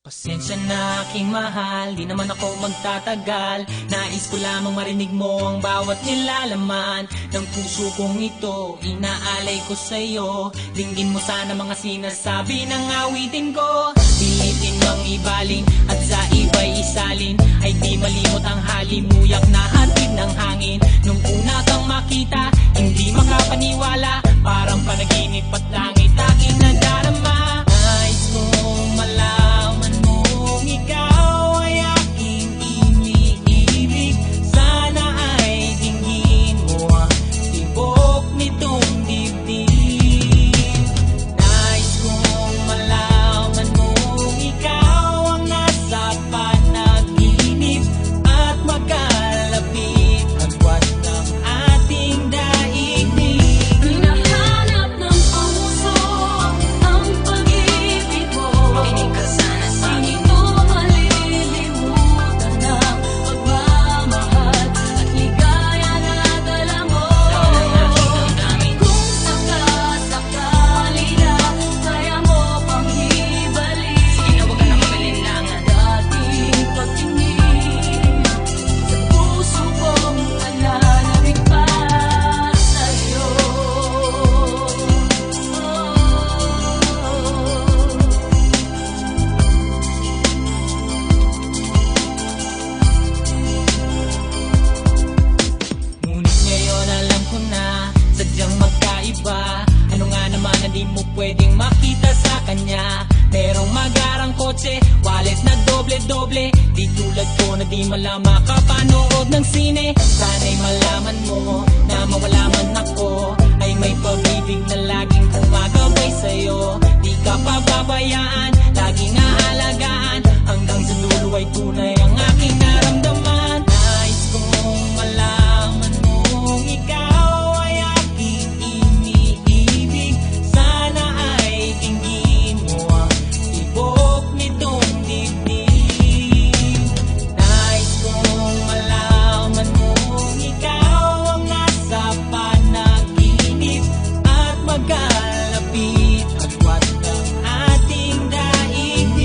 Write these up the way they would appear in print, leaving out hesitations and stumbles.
Pasensya na aking mahal, di naman ako magtatagal. Nais ko lamang marinig mo ang bawat nilalaman ng puso kong ito, inaalay ko sa'yo. Dinggin mo sana mga sinasabi ng awitin ko. Pilitin mang ibaling at sa iba'y isalin, ay di malimot ang halimuyak na hatid ng hangin. Nung una kang makita, hindi makapaniwala, parang panaginip at langit aking nadarama. Nais kong malaman mong ikaw ay aking iniibig. Sana ay dinggin mo ang tibok nitong dibdib. Nais kong malaman mong ikaw ang nasa panaginip at magkalapit agwat ng ating daigdig. Hinahanap ng puso ang pag-ibig mo. Makinig ka sana sa akin. Hindi ko malilimutan ang pagmamahal at ligaya na dala mo. Kung sakasakali na kaya mo pang ibalik, sige na, huwag ka na mag-alinlangan. Dating pagtingin sa puso kong nananabik pa sa'yo. Ngunit ngayon alam ko na sadyang magkaiba. Ano nga naman na di mo pwedeng makita sa kanya? Merong magarang kotse, wallet na doble-doble, di tulad ko na di malama kapanood ng sine. Sana'y malaman mo na mawala man ako, ay may pag-ibig na laging gumagabay sa'yo. Di ka pababayaan, laging aalagaan, hanggang sa dulo ay tunay ang aking naramdaman. Nais kong malaman mong ikaw ay aking iniibig. Sana ay dinggin mo ang tibok nitong dibdib. Nais kong malaman mong ikaw ang nasa panaginip at magkalapit agwat ng ating daigdig.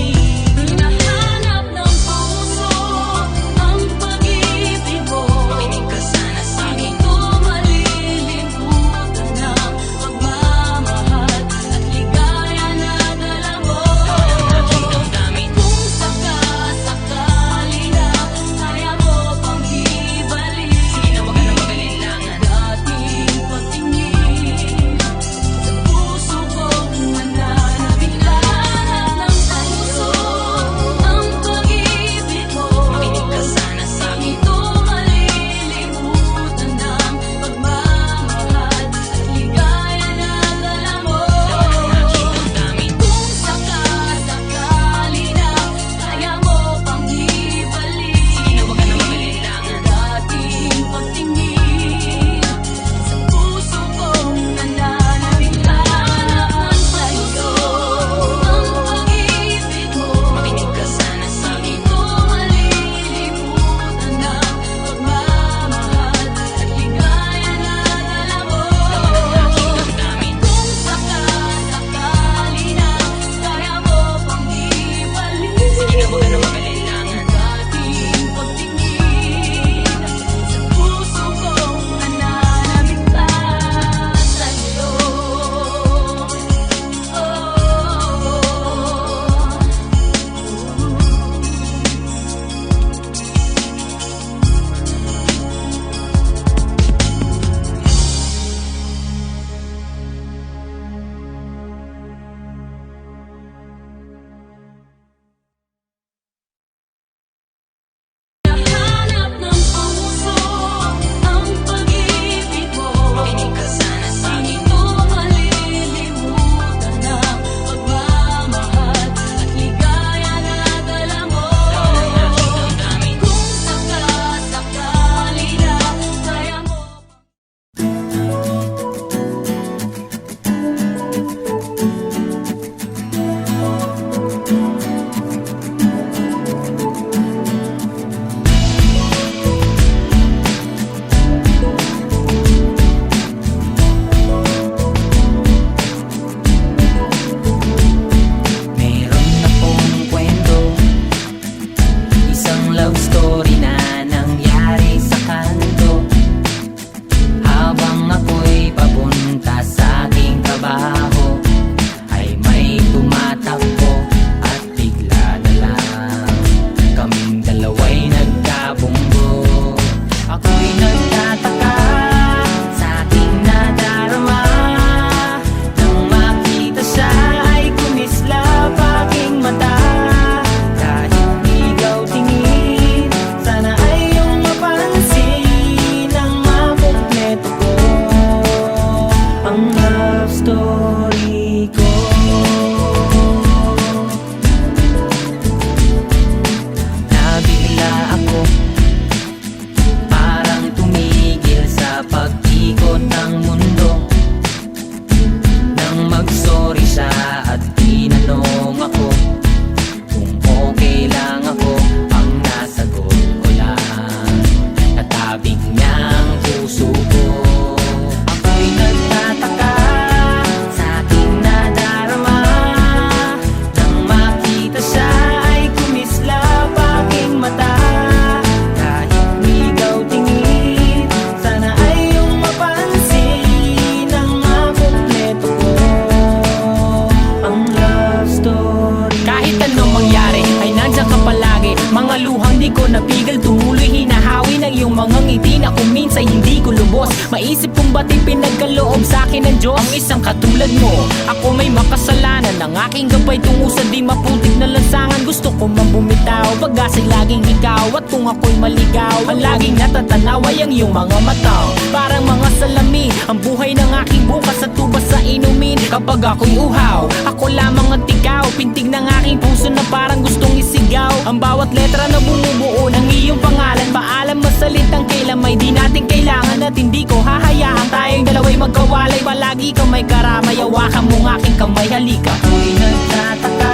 Mga luhang di ko napigil, tumuloy hinahawi ng iyong mga ngiti na kung minsan hindi ko lubos. Maisip kong ba't pinagkaloob sa'kin ng Diyos ang isang katulad mo. Ako may makasalanan, ng aking gabay tungo sa di maputik na lansangan. Gusto ko man bumitaw, pag-asig laging ikaw. At kung ako'y maligaw, ang laging natatanaw ay ang iyong mga mata. Parang mga salamin, ang buhay ng aking bukas at tubas sa inumin. Kapag ako'y uhaw, ako lamang ang tigaw. Pintig ng aking puso na parang gustong isigaw. Ang bawat letra na bumubuo ng iyong pangalan. Paalam masalitang kailan may di natin kailangan. At hindi ko hahayaan tayong dalawa'y magkawalay. Palagi ka may karamay, hawakan mo ng aking kamay, halika. Ako'y nagtataka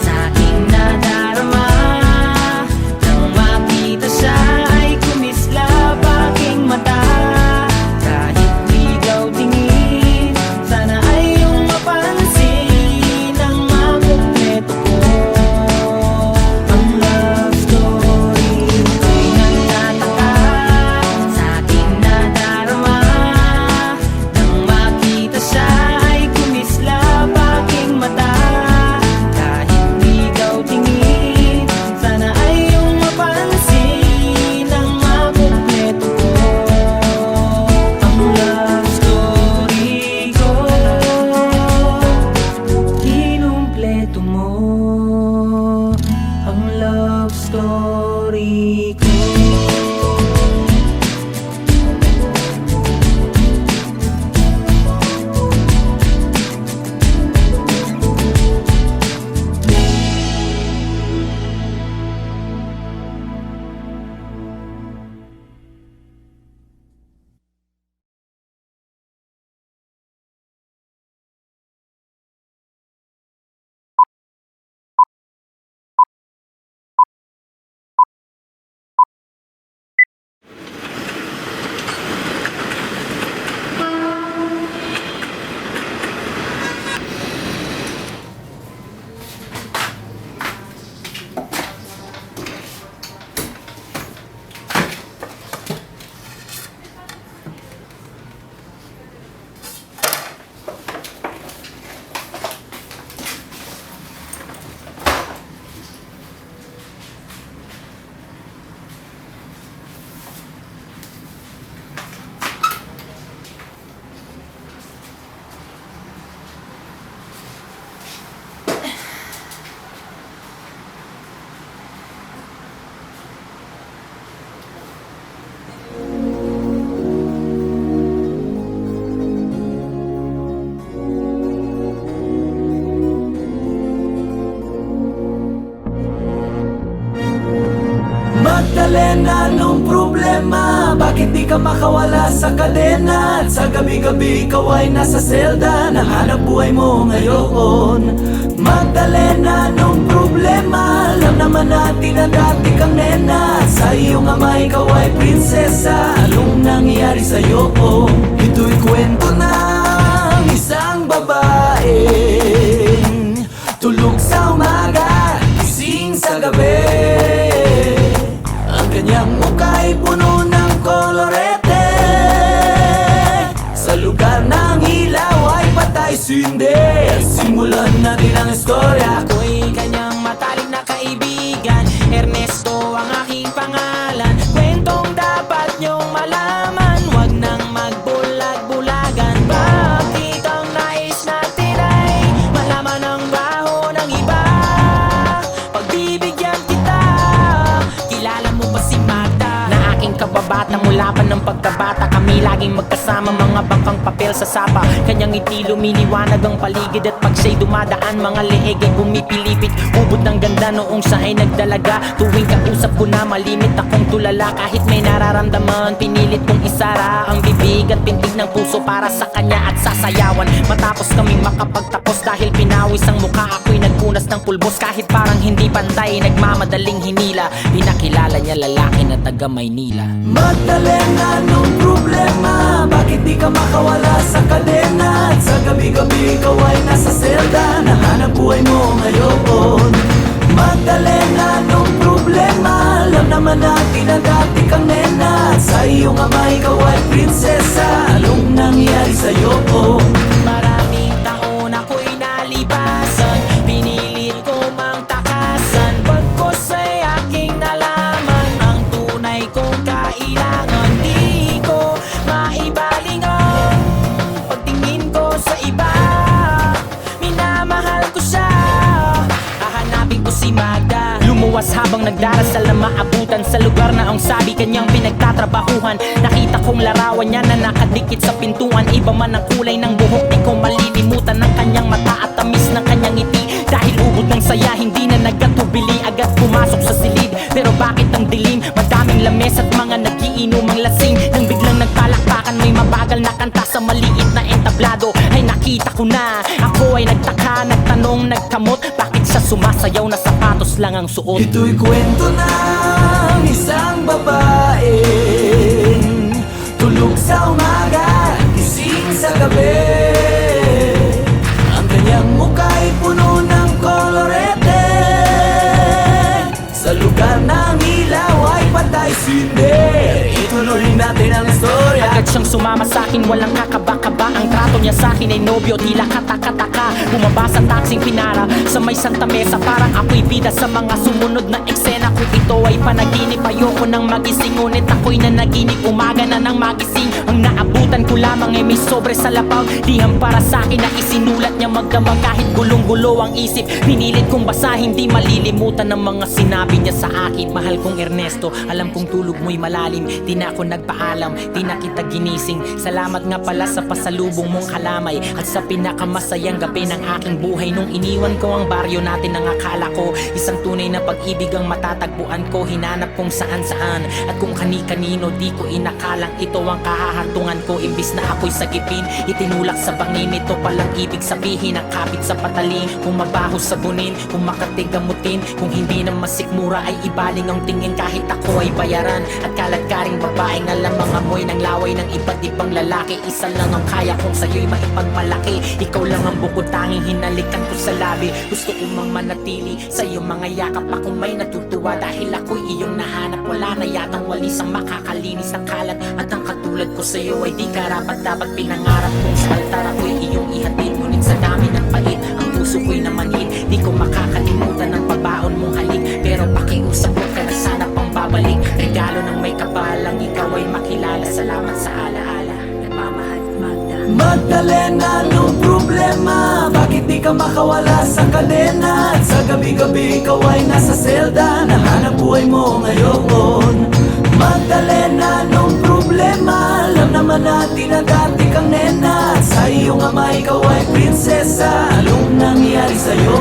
sa aking nadarama, nang makita siya ay kumislap aking mata. Kahit ligaw tingin, sana ay iyong mapansin ang makumpleto ko. Ang love story ko'y nagtataka sa aking nadarama, nang makita siya ay kumislap aking mata. Kahit ligaw tingin, sana ay iyong mapansin ang makumpleto ko. Ang love story ko, kinumpleto mo. Ang love story ko. Magdalena, anong problema? Bakit di ka makawala sa kadena? At sa gabi-gabi ikaw ay nasa selda, nahanap buhay mo ngayon. Magdalena, anong problema? Alam naman natin na dati kang nena. Sa iyong ama ikaw ay prinsesa. Anong nangyari sa'yo? Ito'y kwento ng isang babaeng tulog sa umaga, gising sa gabi. Ang kanyang muka'y puno ng kolorete. Sa lugar ng ilaw ay patay sindi. Simulan natin ang istorya. Ako'y kanyang matalik na kaibigan, Ernesto ang aking pangalan. Kwentong dapat niyong malaman, wag nang magbulag-bulagan. Bakit ang nais natin ay malaman ang baho ng iba? Pagbibigyan kita, kilala mo ba si Magda? Na aking kababata mula pa ng pagkabata. Kami laging magkasama, mga bangkang papel sa sapa. Kanyang ngiti lumiliwanag ang paligid. At pag siya'y dumadaan, mga leeg ay bumipilipit. Ubod ng ganda noong siya ay nagdalaga. Tuwing kausap ko na malimit akong tulala. Kahit may nararamdaman, pinilit kong isara ang bibig at pintig ng puso para sa kanya at sasayawan. Matapos kaming makapagtapos, dahil pinawis ang mukha, ako'y nagpunas ng pulbos. Kahit parang hindi pantay, nagmamadaling hinila. Pinakilala niya lalaki na taga Maynila. Magdalena, anong problema? Bakit di ka makawala sa kadena? At sa gabi-gabi ikaw ay nasa selda, nahanap buhay mo ngayon. Magdalena, anong problema? Alam naman natin na dati kang nena. At sa iyong ama ikaw ay prinsesa. Anong nangyari sa'yo? Maraming taon ako'y nalibasan, pinilit ko mang takasan. Pagkos ay si Magda. Lumuwas habang nagdarasal na maabutan sa lugar na ang sabi kanyang pinagtatrabahuhan. Nakita kong larawan niya na nakadikit sa pintuan. Iba man ang kulay ng buhok, di ko malilimutan ng kanyang mata at tamis ng kanyang ngiti. Dahil ubod ng saya, hindi na nagkatubili, agad pumasok sa silid. Pero bakit ang dilim? Madaming lames at mga nagiinomang lasing. Nang biglang nagpalakpakan, may mabagal na kanta sa maliit na entablado. Ay nakita ko na, ako ay nagtaka, nagtanong, nagkamot. Bakit siya sumasayaw na sapatos lang ang suot? Ito'y kwento ng isang babaeng tulog sa umaga, gising sa gabi. Ang kanyang muka'y puno ng kolorete. Sa lugar ng ilaw ay patay sindi. Ituloy natin ang istorya. Agad siyang sumama sa'kin, walang kakaba-kaba. Ang trato niya sa'kin ay nobyo, tila kataka-taka. Bumaba sa taksing pinara sa may Santa Mesa. Parang ako'y bida sa mga sumunod na eksena. Kung ito ay panaginip, ayoko nang magising. Ngunit ako'y nanaginip, umaga na nang magising. Ang naabutan ko lamang ay may sobre sa labaw. Liham para sa'kin na isinulat niya magdamag. Kahit gulong-gulo ang isip, pinilit kong basahin. Di malilimutan ng mga sinabi niya sa akin. Mahal kong Ernesto, alam kong tulog mo'y malalim. Di na ako nagpaalam, di na kita ginising. Salamat nga pala sa pasalubong mong kalamay at sa pinakamasayang gabi ng aking buhay. Nung iniwan ko ang baryo natin, ang akala ko isang tunay na pag-ibig ang matatagpuan ko. Hinanap kung saan-saan at kung kani-kanino, di ko inakalang ito ang kahahantungan ko. Imbis na ako'y sagipin, itinulak sa bangin. Ito palang ibig sabihin, ang kapit sa pataling. Kung mabaho sabunin, kung makatig gamutin, kung hindi na masikmura ay ibaling ang tingin. Kahit ako ay bayaran at kaladkaring babaeng alam mga amoy ng laway ng iba't ibang lalaki. Isa lang ang kaya kong sa'yo'y maipagmalaki. Ikaw lang ang bukod tanging hinalikan ko sa labi. Gusto ko mang manatili sa iyong mga yakap. Akong may natutuwa dahil ako'y iyong nahanap. Wala na yatang walis ang makakalinis ng kalat. At ang katulad ko sa'yo ay di karapat dapat pinangarap kong sa altar ako'y iyong ihatid. Ngunit sa dami ng pait, ang puso ko'y namanhid. Di ko makakalimutan ang pabaon mong halik. Pero pakiusap ko ka na sana pang babalik. Regalo ng may kapalang, ikaw ay makilala. Salamat sa alaala, nagmamahal Magda. Magdalena, anong problema? Bakit di ka makawala sa kadena? At sa gabi-gabi ikaw ay nasa selda. Nahanap buhay mo ngayon. Magdalena, anong problema? Alam naman natin na dati kang nena. At sa iyong ama ikaw ay prinsesa. Anong nangyari sa'yo?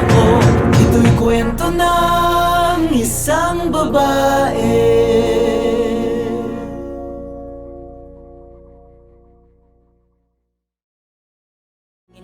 Ito'y kwento ng isang babae.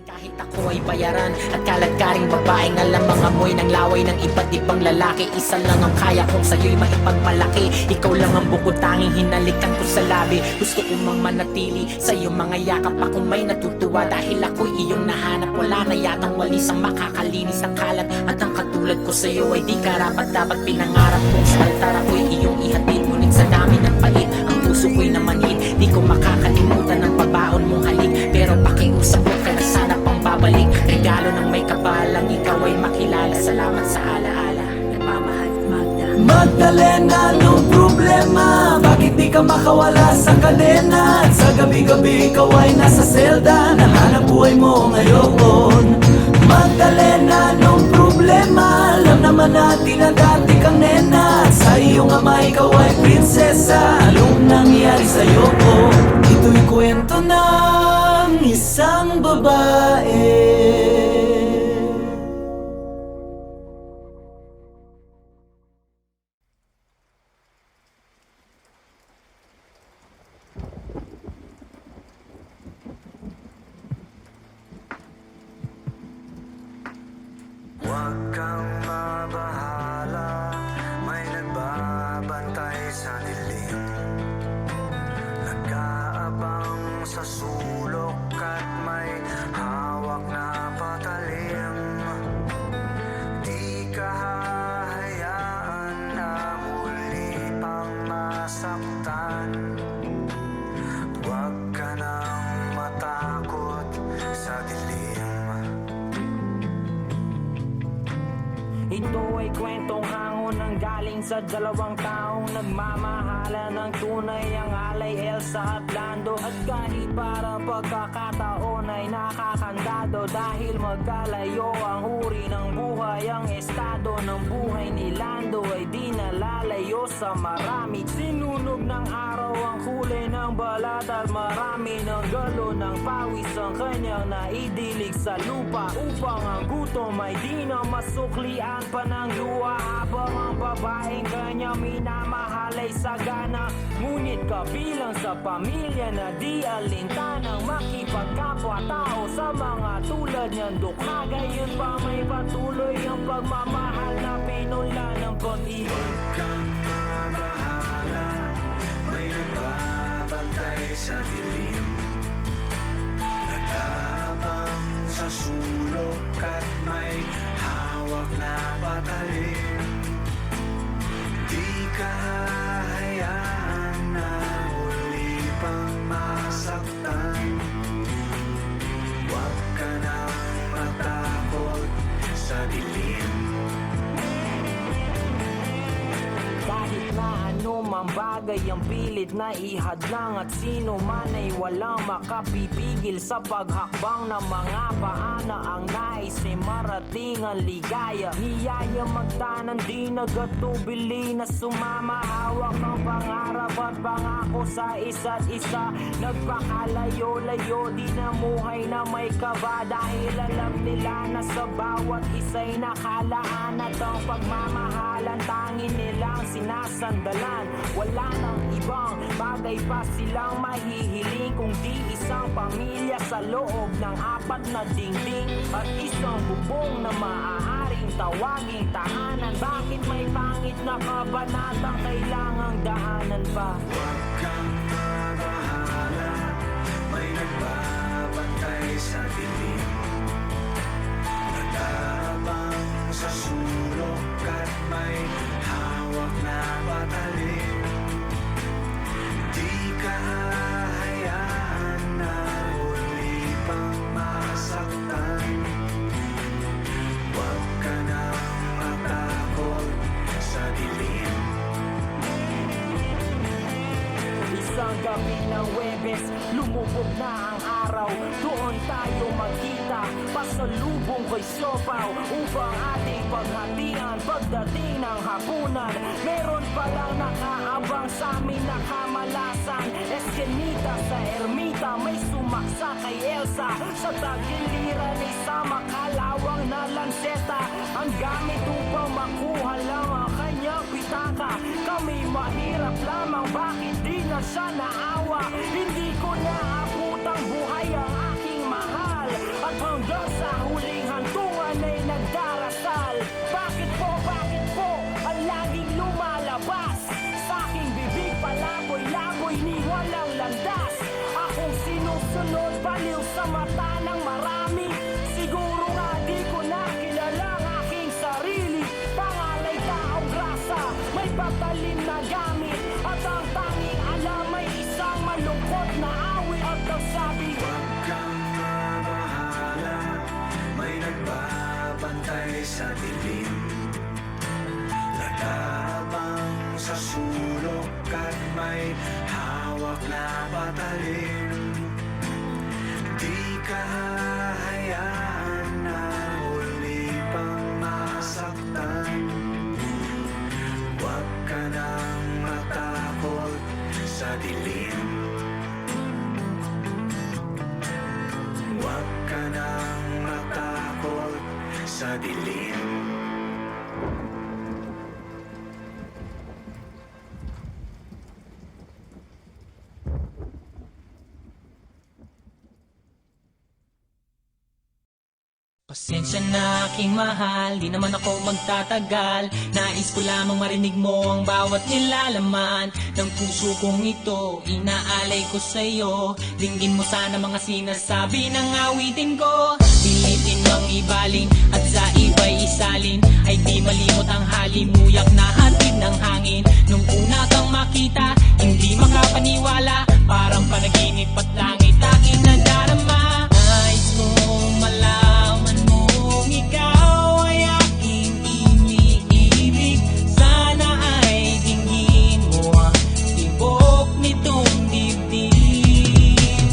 Kahit ako ay bayaran at kaladkaring babaeng alam mga amoy ng laway ng iba't ibang lalaki. Isa lang ang kaya kong sa'yo'y maipagmalaki. Ikaw lang ang bukod tanging hinalikan ko sa labi. Gusto ko mang manatili sa iyong mga yakap. Akong may natutuwa dahil ako'y iyong nahanap. Wala na yatang walis ang makakalinis ng kalat. At ang katulad ko sa'yo ay di karapat dapat pinangarap kong sa altar ako'y iyong ihatid. Ngunit sa dami ng pait, ang puso ko'y namanhid. Di ko makakalimutan ang pabaon mong halik. Pero pakiusap ko ka na sana pang babalik. Regalo ng may kapalang, ikaw ay makilala. Salamat sa alaala, nagmamahal Magda. Magdalena, anong problema? Bakit di ka makawala sa kadena? At sa gabi-gabi ikaw ay nasa selda. Nahanap buhay mo ngayon. Magdalena, anong problema? Alam naman natin na dati kang nena. At sa iyong ama ikaw ay prinsesa. Anong nangyari sa'yo? Ito'y kwento ng isang babae. Huwag kang mabahala, may nagbabantay sa dilim. Nag-aabang sa sulok at may hawak na patalim. Di ka hahayaan na muli pang masaktan. Huwag ka nang matakot sa dilim. Ito ay kwentong hango ng galing sa dalawang taong nagmamahala ng tunay. Ang alay Elsa at Lando. At kahit para pagkakataon ay nakakandado. Dahil magkalayo ang uri ng buhay, ang estado ng buhay tayo sa marami. Sinunog ng araw ang kulay ng balat at marami ng galo ng pawis ang kanyang naidilig sa lupa, upang ang gutom ay di na masuklian pa ng luha, habang ang babaeng kanyang minamahal ay sagana. Ngunit kabilang sa pamilya na di alintanang makipagkapwa-tao sa mga tulad niyang dukha, gayon pa may patuloy ang pagmamahal na pinunlan ng pag-ibig. Kang mabahala, may nagbabantay sa dilim, nagabang sa sulok at may hawak na patalim. Di ka hahayaan na muli pang masaktan. Huwag ka nang matakot sa dilim. Kahit na ano mang bagay ang pilit na ihadlang, at sino man ay walang makapipigil sa paghakbang ng mga paana. Ang nais ay marating ang ligaya, niyaya magtanan di nagatubili na sumama. Hawak ang pangarap at pangako sa isa't isa, nagpakalayo-layo di namuhay na may kaba, dahil alam nila na sa bawat isa'y nakalaan, at ang pagmamahalan tangin nilang sinasandalan. Wala nang ibang bagay pa silang mahihiling, kung di isang pamilya sa loob ng apat na dingding, at isang bubong na maaaring tawaging tahanan. Bakit may pangit na kabanatang kailangang daanan pa? Huwag kang mabahala, may nagbabantay sa dilim, nagabang sa sulok at may hawak na patalim. Di ka hahayaan na muli pang masaktan. Huwag ka nang matakot sa dilim. Isang gabi ng Webes, lumubog na ang araw. Doon tayo magkita, pasalubong ko'y siopaw, upang ating paghatian pagdating ng hapunan. Meron palang nakaabang sa amin na kamalasan, Eskenita sa ermita, may sumaksa kay Elsa. Sa tagiliran isang makalawang na lanseta, ang gamit upang makuha lang ang kanyang pitaka. Kami mahirap lamang, bakit di na siya naawa? Hindi ko naabutang buhay ang aking mahal, at hanggang sa huling hantungan ay nagdarasal. Bakit po, ang laging lumalabas sa aking bibig, palaboy-laboy ni walang landas. Akong sinusunod, baliw sa mata ng marami. Siguro nga di ko na kilala ang aking sarili. Pangalay taong grasa, may patalim na gamit, at ang tanging alam ay isang malungkot na awit. At ang sabi, Huwag kang mabahala, may nagbabantay sa dilim, nagabang sa sulok at may hawak na patalim. Di ka hahayaan na muli pang masaktan. Huwag ka nang matakot sa dilim. Huwag ka nang matakot sa dilim. Pasensya na aking mahal, di naman ako magtatagal. Nais ko lamang marinig mo ang bawat nilalaman ng puso kong ito, inaalay ko sa'yo. Dinggin mo sana mga sinasabi ng awitin ko. Pilitin mang ibalin at sa iba'y isalin, ay di malimot ang halimuyak na hatid ng hangin. Nung una kang makita, hindi makapaniwala, parang panaginip at langit aking nadarama. Nais kong malaman mong ikaw ay aking iniibig. Sana ay dinggin mo ang tibok nitong dibdib.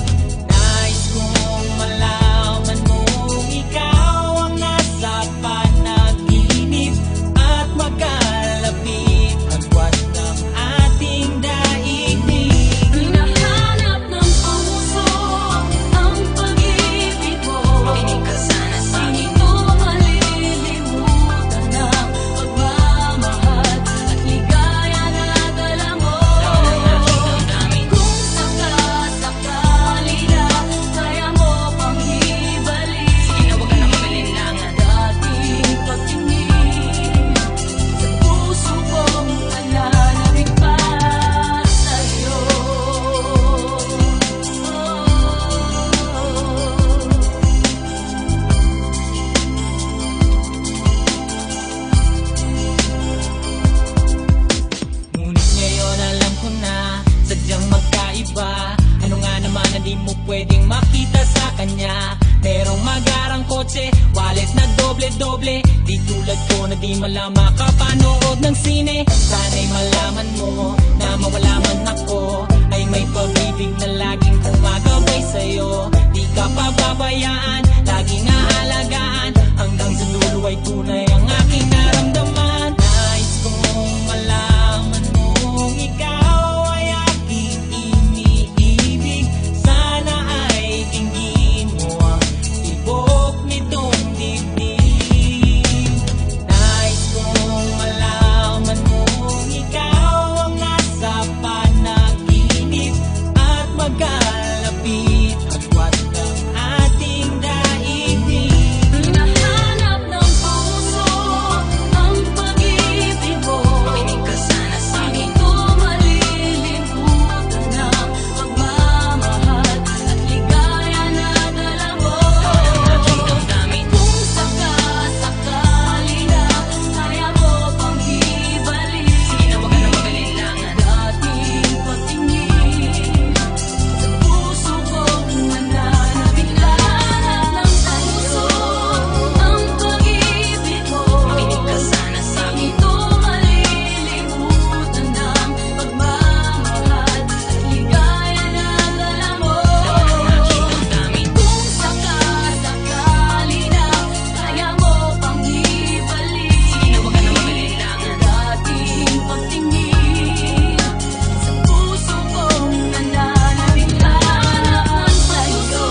Nais kong malaman mong ikaw ang nasa panaginip, at magkalapit agwat na di mala makapanood ng sine. Sana'y malaman mo na mawala man ako, ay may pag-ibig na laging gumagabay sa'yo. Di ka pababayaan, laging aalagaan, hanggang sa dulo ay tunay ang aking naramdaman. Nais kong malaman mong ikaw ay aking iniibig. Sana ay tingin mo ang tibok nitong dibdib. Nais kong malaman mong ikaw ang nasa panaginip at magkalapit agwat ng ating daigdig. Hinahanap ng puso ang pag-ibig mo. Makinig ka sana sa akin. Hindi ko malilimutan ng pagmamahal at ligaya na dala mo. Aking damdamin. Kung sakasakali na kaya mo pang ibalik, Sige na, wag ka na mag-alinlangan. dating pagtingin sa puso kong nananabik. Lahat ng puso ang pag-ibig mo. Makinig ka sana sa akin. Hindi ko malilimutan ng pagmamahal at ligaya na dala mo. Aking damdamin. Kung sakasakali na kaya mo pang ibalik, Sige na, wag ka na mag-alinlangan. dating pagtingin sa puso kong nananabik. Hanap sa'yo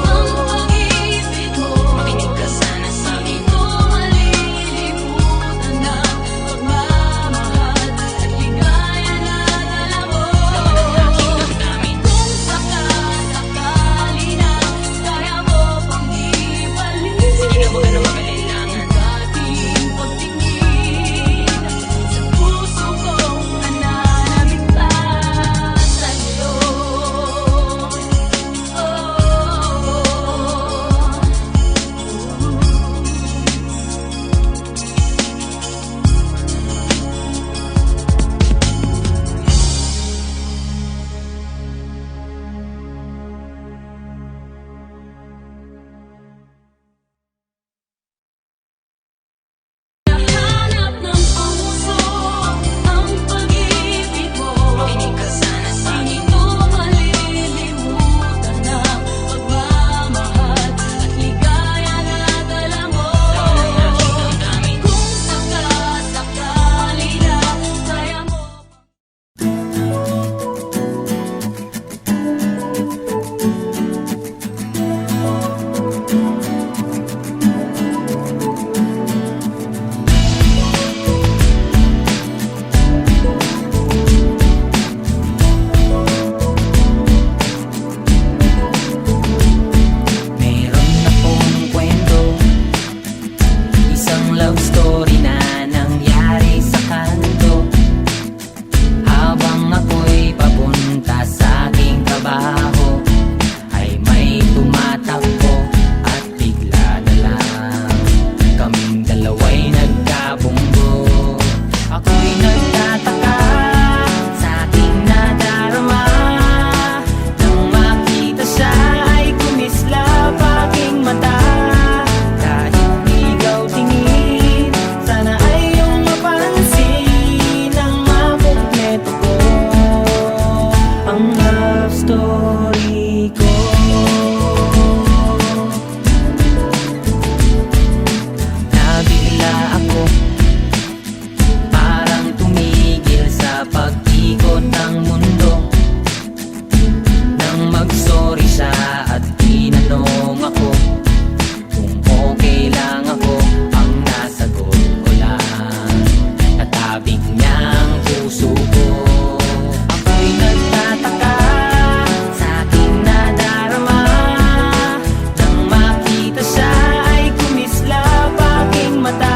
ang pag-ibig mo. Makinig ka sana sa akin. Hindi ko malilimutan ng pagmamahal at ligaya na dala mo. Aking damdamin. Kung sakasakali na kaya mo pang ibalik, Sige na, wag ka na mag-alinlangan. dating pagtingin sa puso kong nananabik pa sa'yo. Hanap ng puso ang pag-ibig mo. Makinig ka sana sa akin. Hindi ko malilimutan ng pagmamahal at ligaya na dala mo. Aking damdamin. Kung sakasakali na kaya mo. Meron akong kwento, isang love story na nangyari sa kanto. Habang ako'y papunta sa aking trabaho, ay may tumatakbo at bigla na lang kaming dalawa'y nagkabunggo. Ako'y nagtataka sa aking nadarama, nang makita siya ay kumislap aking mata. Kahit ligaw tingin, sana ay iyong mapansin ang makumpleto ko ang love story ko. Nabigla ako, parang tumigil sa pag-ikot ng mundo. Nang mag-sorry siya at tinanong ako kung okay lang ako, ang nasagot ko lang, natabig niya ang puso ko. Ako'y nagtataka sa aking nadarama, nang makita siya ay kumislap aking mata.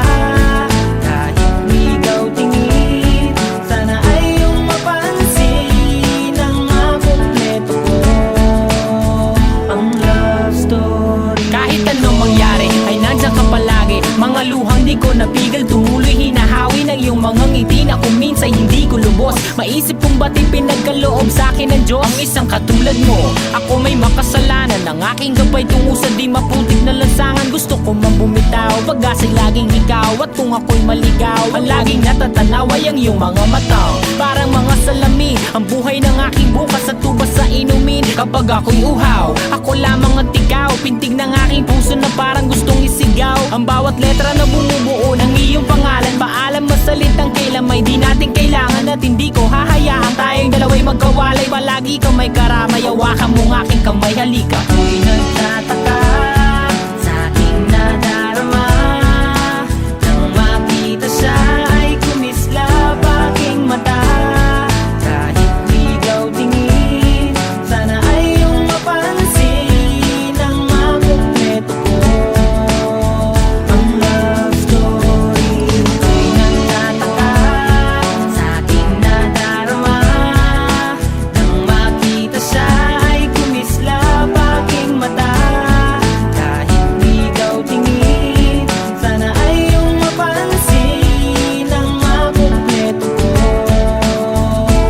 Kahit ligaw tingin, sana ay iyong mapansin ang makumpleto ko ang love story. Kahit anong mangyari ay nandiyan ka palagi. Mga luhang di ko napigil, tumuloy hinahawi ng iyong mga ngiti na kung minsan hindi ko lubos Iniisip kong ba't ipinagkaloob sa akin ng Diyos ang isang katulad mo. Ako may makasalanan, ang aking gabay tungo sa di maputik na lansangan. Gusto ko mang bumitaw, pag-asa'y laging ikaw. At kung ako'y maligaw, ang laging natatanaw ay ang iyong mga mata. Parang mga salamin, ang buhay ng aking bukas at tubas sa inumin. Kapag ako'y uhaw, ako lamang at ikaw. Pintig ng aking puso na parang gustong isigaw. Ang bawat letra na bumubuo ng iyong pangalan. Paalam masalitang kailan may di natin kailangan. At hindi ko hahayaan tayong dalawa'y magkawalay. Palagi ka may karamay, hawakan mong aking kamay, halika. Ako'y nagtataka sa aking nadarama. Nang makita siya ay kumislap aking mata. Kahit ligaw tingin, sana ay iyong mapansin ang makumpleto ko. Ang love story. Ako'y nagtataka sa aking nadarama. Nang makita siya ay kumislap aking mata. Kahit ligaw tingin, sana ay iyong mapansin ang makumpleto ko.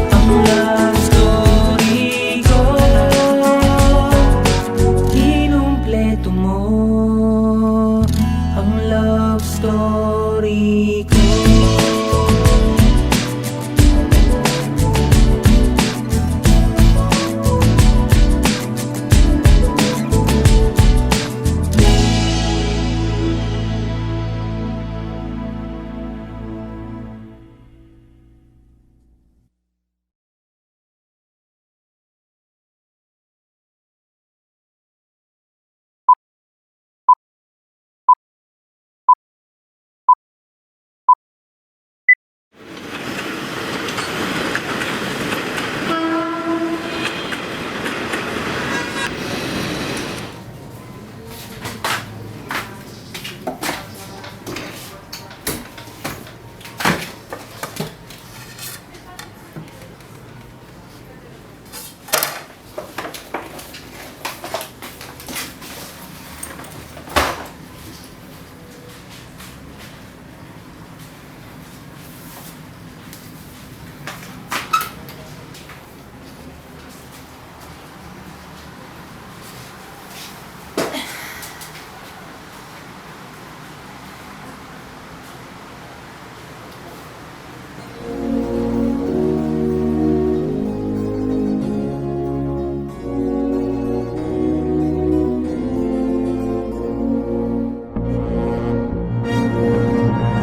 Ang love story ko, kinumpleto mo. Ang love story ko.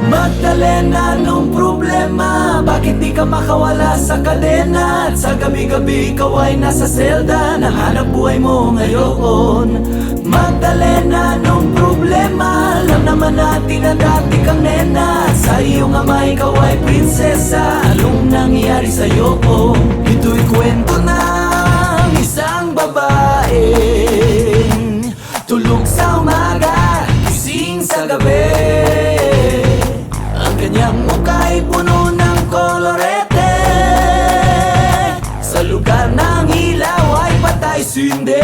Magdalena, anong problema? Bakit di ka makawala sa kadena? At sa gabi-gabi ikaw ay nasa selda. Nahanap buhay mo ngayon. Magdalena, anong problema? Alam naman natin na dati kang nena. Sa iyong ama ikaw ay prinsesa. Anong nangyari sa'yo? Ito'y kwento ng isang babaeng tulog sa umaga, gising sa gabi. Ang kanyang mukha ay puno ng kolorete. Sa lugar ng ilaw ay patay sindi.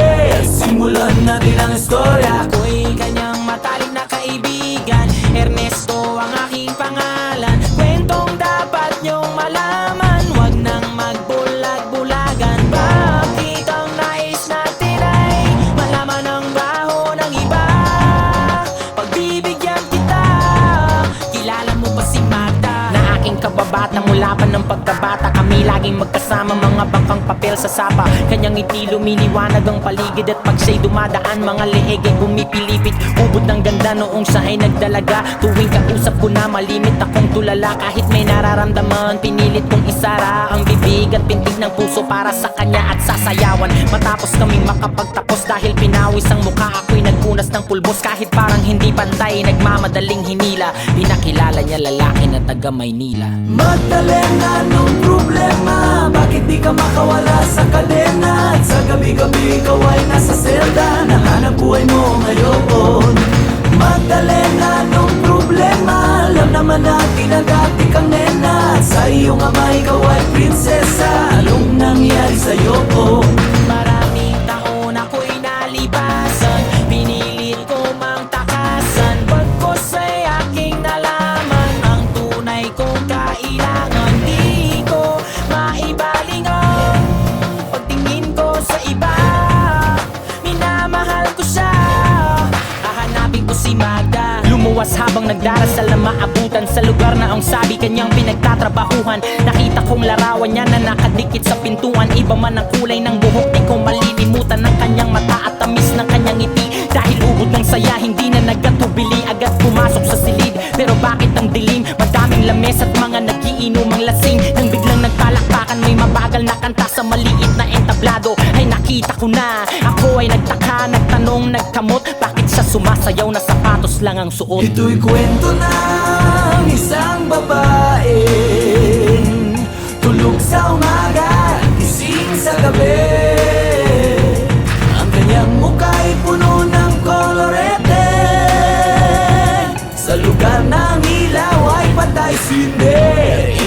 Simulan natin ang istorya. Ako'y kanyang matalik na kaibigan, Ernesto ang aking pangalan. Kwentong dapat niyong malaman, wag nang magbulag-bulagan. Bakit ang nais natin ay malaman ang baho ng iba? Pagbibigyan kita, kilala mo ba si Magda? Na aking kababata mula pa ng pagkabata. Kami laging magkasama, mga bangkang papel sa sapa. Kanyang ngiti lumiliwanag ang paligid. At pag siya'y dumadaan, mga leeg ay bumipilipit. Ubod ng ganda noong siya ay nagdalaga. Tuwing kausap ko na malimit akong tulala. Kahit may nararamdaman, pinilit kong isara ang bibig at pintig ng puso para sa kanya at sasayawan. Matapos kaming makapagtapos dahil pinawis ang mukha, ako'y nagpunas ng pulbos. Kahit parang hindi pantay, nagmamadaling hinila. Pinakilala niya lalaki na taga Maynila. Magdalena, anong problema? Bakit di ka makawala sa kadena? At sa gabi-gabi ikaw ay nasa selda. Nahanap buhay mo ngayon. Magdalena, anong problema? Alam naman natin na dati kang nena. At sa iyong ama ikaw ay prinsesa. Anong nangyari sa'yo? Maraming taon ako'y nalibasan, pinilit ko mang takasan. Pagkos ay aking nalaman ang tunay kong kailangan. Di ko maiba nagdarasal na maabutan sa lugar na ang sabi kanyang pinagtatrabahuhan. Nakita kong larawan niya na nakadikit sa pintuan. Iba man ang kulay ng buhok, di ko malilimutan ng kanyang mata at tamis ng kanyang ngiti. Dahil ubod ng saya, hindi na nagkatubili, agad pumasok sa silid. Pero bakit ang dilim? Madaming lames at mga nagiinomang lasing. Nang biglang nagpalakpakan, may mabagal na kanta sa maliit na entablado. Ay nakita ko na, ako ay nagtaka, nagtanong, nagkamot. Bakit siya sumasayaw na sapatos lang ang suot? Ito'y kwento ng isang babaeng tulog sa umaga, gising sa gabi. Ang kanyang muka'y puno ng kolorete. Sa lugar ng ilaw ay patay sindi.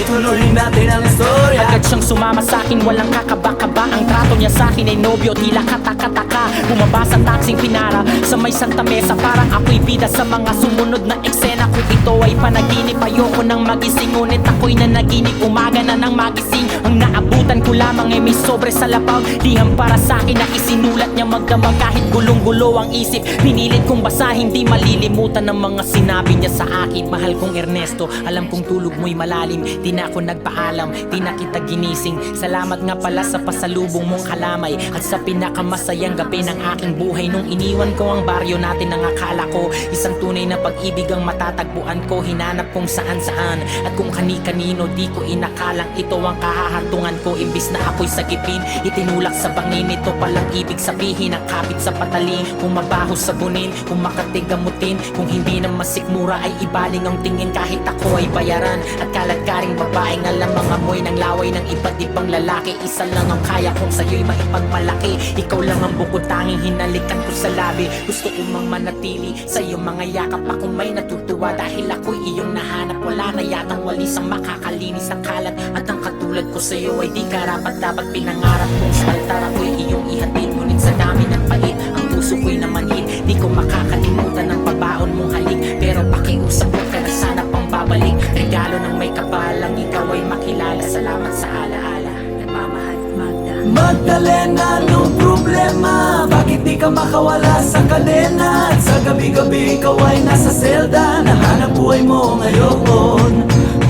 Ituloy natin ang istorya. Agad siyang sumama sa'kin, walang kakaba-kaba. Ang trato niya sa'kin ay nobyo, tila kataka-taka. Bumaba sa taksing pinara sa may Santa Mesa. Parang ako'y bida sa mga sumunod na eksena. Kung ito ay panaginip, ayoko nang magising. Ngunit ako'y nanaginip, umaga na nang magising. Ang naabutan ko lamang ay may sobre sa labaw. Liham para sa'kin na isinulat niya magdamag. Kahit gulong-gulo ang isip, pinilit kong basahin. Di malilimutan ng mga sinabi niya sa akin. Mahal kong Ernesto, alam kong tulog mo'y malalim. Di na ako nagpaalam, di na kita ginising. Salamat nga pala sa pasalubong mong kalamay at sa pinakamasayang gabi ng aking buhay. Nung iniwan ko ang baryo natin, ang akala ko isang tunay na pag-ibig ang matatagpuan ko. Hinanap kung saan-saan at kung kani-kanino, di ko inakalang ito ang kahahantungan ko. Imbis na ako'y sagipin, itinulak sa bangin. Ito palang ibig sabihin, ang kapit sa pataling. Kung mabaho sabunin, kung makatigamutin, kung hindi na masikmura ay ibaling ang tingin. Kahit ako ay bayaran at kaladkaring babaeng alam ang amoy ng laway ng iba't ibang lalaki. Isa lang ang kaya kong sa'yo'y maipagmalaki. Ikaw lang ang bukod tanging hinalikan ko sa labi. Gusto ko mang manatili sa iyong mga yakap. Ako may natutuwa dahil ako'y iyong nahanap. Wala na yatang walis ang makakalinis ng kalat. At ang katulad ko sa'yo ay di karapat dapat pinangarap kong sa altar ako'y iyong ihatid. Ngunit sa dami ng pait, ang puso ko'y namanhid. Di ko makakalimutan ang pabaon mong halik. Pero pakiusap ko ka na sana pang babalik. Regalo ng may kapalang ikaw ay makilala. Salamat sa alaala. Nagmamahal, Magda. Magdalena, anong problema? Bakit di ka makawala sa kadena? At sa gabi-gabi ikaw ay nasa selda. Nahanap buhay mo ngayon.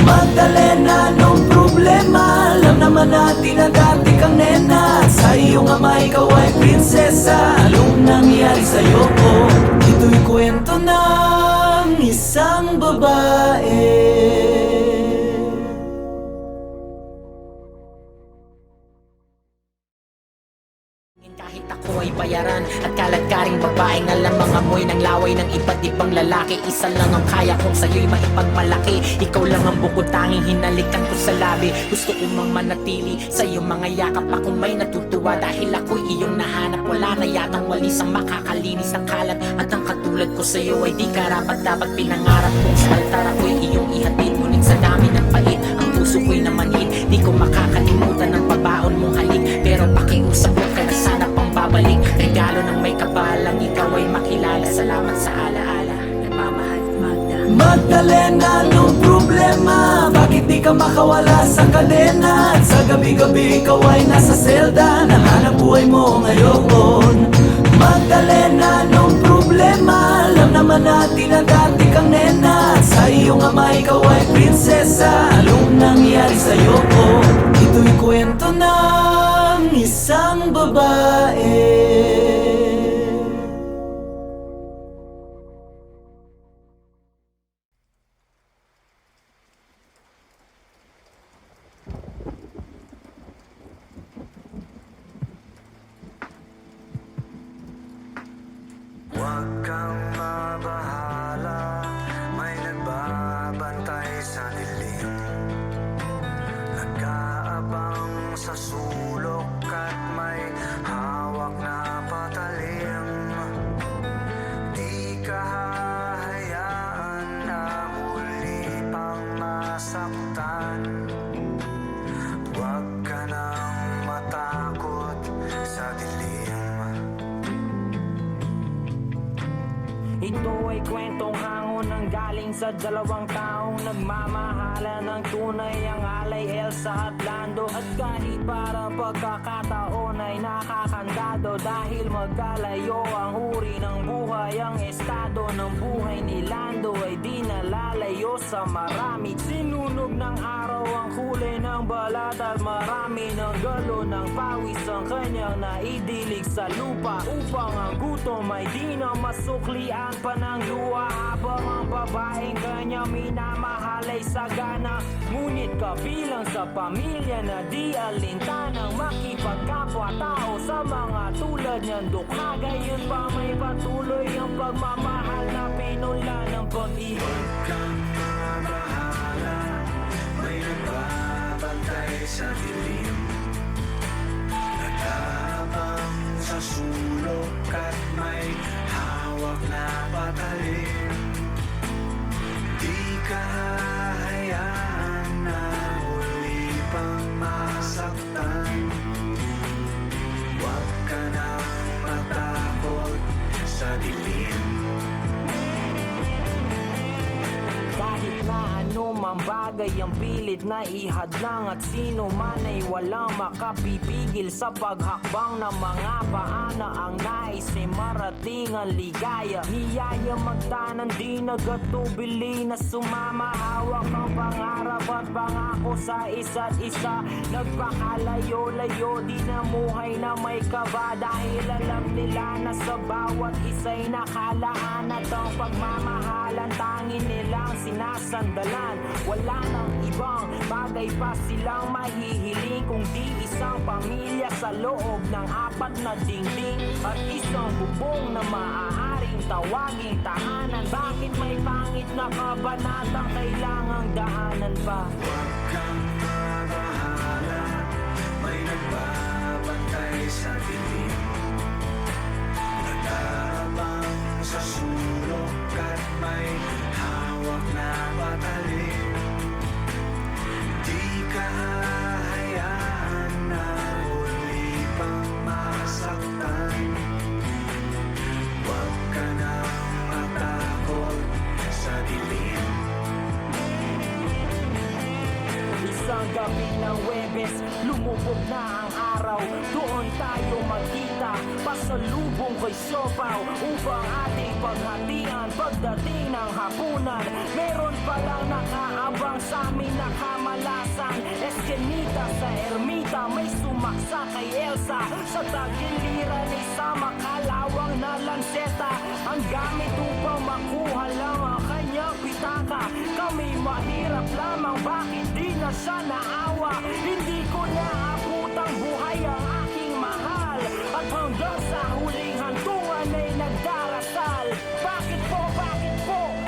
Magdalena, anong problema? Alam naman natin na dati kang nena. At sa iyong ama ikaw ay prinsesa. Anong nangyari sa'yo? Ito'y kwento ng isang babae. Kahit ako ay bayaran at kaladkaring babaeng alam ang amoy ng laway ng iba't ibang lalaki. Isa lang ang kaya kong sa'yo'y maipagmalaki. Ikaw lang ang bukod tanging hinalikan ko sa labi. Gusto ko mang manatili sa iyong mga yakap. Ako may natutuwa dahil ako'y iyong nahanap. Wala na yatang walis ang makakalinis ng kalat. At ang katulad ko sa'yo ay di karapat dapat pinangarap kong sa altar ako'y iyong ihatid. Ngunit sa dami ng pait, ang puso ko'y namanhid. Di ko makakalimutan ang pabaon mong halik. Pero pakiusap ko ka na sana pang babalik. Regalo ng may kapalang ikaw ay makilala. Salamat sa alaala. Nagmamahal, Magda. Magdalena, anong problema? Bakit di ka makawala sa kadena? At sa gabi-gabi ikaw ay nasa selda. Nahanap buhay mo ngayon. Magdalena, anong problema? Alam naman natin na dati kang nena. At sa iyong ama ikaw ay prinsesa. Anong nangyari sa'yo? Ito'y kwento ng isang babae. Huwag kang mabahala, may nagbabantay sa dilim. Nag-aabang sa sulok at may hawak na patalim. Di ka hahayaan na muli pang masaktan. Huwag ka nang matakot sa dilim. Ito ay kwentong hango ng galing sa dalawang taong nagmamahala na ng tunay ang alay Elsa at Lando. At kahit para pagkakataon ay nakakandado, dahil magkalayo ang uri ng buhay, ang estado ng buhay ni Lando ay di nalalayo sa marami. Sinunog ng araw ang kulay ng balat at marami ng galon ng pawis ang kanyang naidilig sa lupa, upang ang gutom ay di na masuklian pa ng luha, habang ang babaeng kanyang minamahal ay sagana. Ngunit kabilang sa pamilya na di alintanang makipagkapwa-tao sa mga tulad niyan dukha, gayon pa may patuloy ang pagmamahal na pinula ng pag-ibig. Huwag kang mabahala, may nagbabantay sa dilim, nagtabang sa sulok at may hawak na patalim. Di ka hahayaan na uli pang masaktan. Huwag ka nang matakot sa dilim. Kahit na anumang bagay ang pilit na ihadlang, at sino man ay walang makapipigil sa paghakbang ng mga paana ang nais ay marating ang ligaya. Niyaya magtanan di nagatubili na sumama, hawak ang pangarap at pangako sa isa't isa. Nagpakalayo-layo di namuhay na may kaba, dahil alam nila na sa bawat isa'y nakalaan, at ang pagmamahalan tangin nilang sinasandalan. Wala nang ibang bagay pa silang mahihiling kundi isang pamilya sa loob ng apat na dingding, at isang bubong na maaaring tawaging tahanan. Bakit may pangit na kabanatang kailangang daanan pa? Huwag kang mabahala, may nagbabantay sa dilim, nagtabang sa sulok at may hawak na patalim. Di ka hahayaan na uli pang masaktan. Huwag ka nang matakot sa dilim. Isang gabi ng Huwebes, lumubog na ang araw. Doon tayo magkita, pasalubong ko'y siopaw, upang ating paghatian pagdating ng hapunan. Meron palang nakaabang sa amin na kamalasan, eskenita sa ermita, may sumaksa kay Elsa. Sa tagiliran isang makalawang na lanseta, ang gamit upang makuha lang ang kanyang pitaka. Kami mahirap lamang, bakit di na siya naawa? Hindi ko naabutang buhay ang aking mahal, at hanggang sa huling hantungan ay nagdarasal. Bakit po,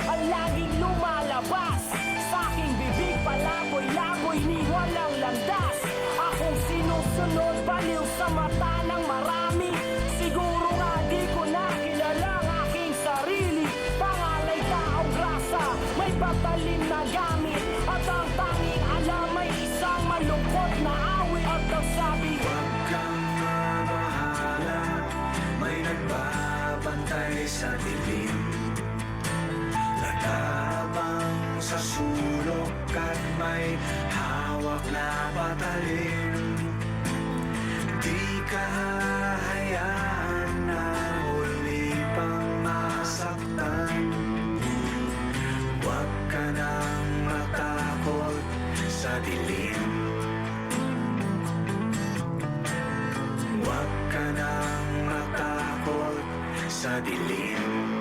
ang laging lumalabas sa aking bibig, palaboy-laboy ni walang landas. Akong sinusunod, baliw sa mata ng marami. Siguro nga di ko na kilala ang aking sarili. Pangalay taong grasa, may patalim na gamit, at ang tanging alam ay isang malungkot na awit. At nagsabi, Huwag kang mabahala, may nagbabantay sa dilim, nagtabang sa sulok at may hawak na patalim. Di ka hahayaan na uli pang masaktan. Huwag ka nang matakot sa dilim. Huwag ka nang matakot sa dilim.